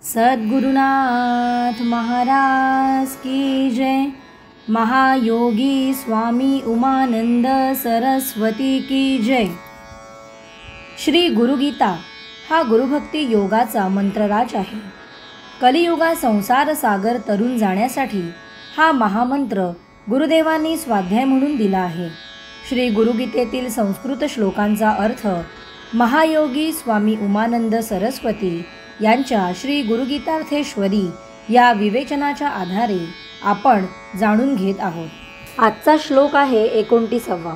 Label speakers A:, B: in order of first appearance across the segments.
A: सद्गुरुनाथ महाराज की जय। महायोगी स्वामी उमानंद सरस्वती की जय। श्री गुरुगीता हा गुरुभक्ती योगाचा मंत्रराज आहे। कलियुगा संसार सागर तरुण जाण्यासाठी हा महामंत्र गुरुदेवांनी स्वाध्याय म्हणून दिला आहे। श्री गुरुगीतेतील संस्कृत श्लोकांचा अर्थ महायोगी स्वामी उमानंद सरस्वती यांच्या श्री गुरुगीतार्थेश्वरी या विवेचनाच्या आधारे आपण जाणून घेत आहोत। आजचा श्लोक आहे 29वा।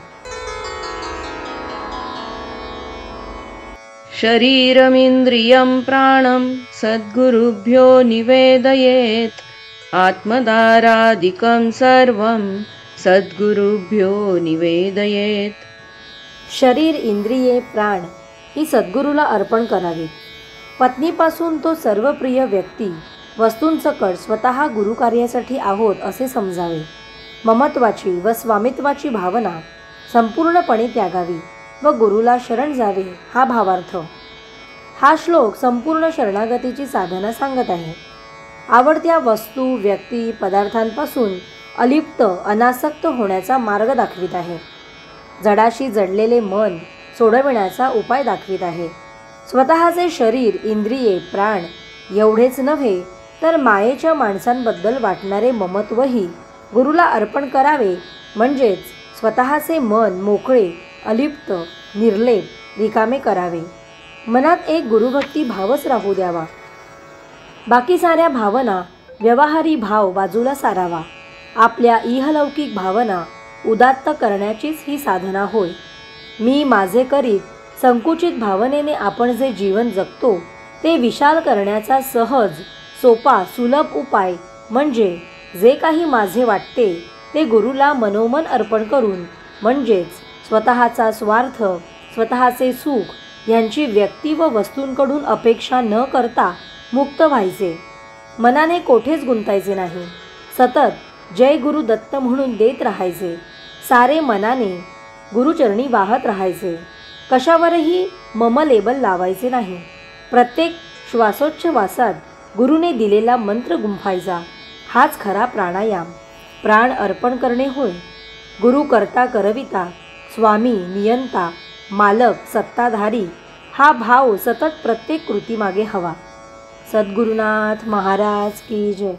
B: शरीरमिंद्रियं प्राणं सद्गुरुभ्यो निवेदयेत् आत्मदारादिकं सर्वं सद्गुरुभ्यो निवेदयेत्।
A: शरीर, इंद्रिये, प्राण ही सद्गुरूला अर्पण करावी। पत्नीपासून तो सर्व प्रिय व्यक्ती वस्तूंसकट स्वतः गुरुकार्यासाठी आहोत असे समजावे। ममत्वाची व स्वामित्वाची भावना संपूर्णपणे त्यागावी व गुरुला शरण जावे हा भावार्थ। हा श्लोक संपूर्ण शरणागतीची साधना सांगत आहे। आवडत्या वस्तू, व्यक्ती, पदार्थांपासून अलिप्त अनासक्त होण्याचा मार्ग दाखवित आहे। जडाशी जडलेले मन सोडविण्याचा उपाय दाखवित आहे। स्वतःचे शरीर, इंद्रिये, प्राण एवढेच नव्हे तर मायेच्या माणसांबद्दल वाटणारे ममत्वही गुरुला अर्पण करावे, म्हणजेच स्वतःचे मन मोकळे, अलिप्त, निर्लेप, रिकामे करावे। मनात एक गुरुभक्ती भावच राहू द्यावा। बाकी साऱ्या भावना, व्यवहारी भाव बाजूला सारावा। आपल्या इहलौकिक भावना उदात्त करण्याचीच ही साधना होय। मी माझे करीत संकुचित भावनेने आपण जे जीवन जगतो ते विशाल करण्याचा सहज, सोपा, सुलभ उपाय म्हणजे जे काही माझे वाटते ते गुरुला मनोमन अर्पण करून, म्हणजेच स्वतःचा स्वार्थ, स्वतःचे सुख यांची व्यक्ती व वस्तूंकडून अपेक्षा न करता मुक्त व्हायचे। मनाने कोठेच गुंतायचे नाही। सतत जय गुरु दत्त म्हणून देत राहायचे। सारे मनाने गुरुचरणी वाहत राहायचे। कशावरही मम लेबल लावायचे नाही। प्रत्येक श्वासोच्छवासात गुरुने दिलेला मंत्र गुंफायचा। हाच खरा प्राणायाम, प्राण अर्पण करणे होय। गुरु करता करविता, स्वामी, नियंता, मालक, सत्ताधारी हा भाव सतत प्रत्येक कृतीमागे हवा। सद्गुरुनाथ महाराज की जय।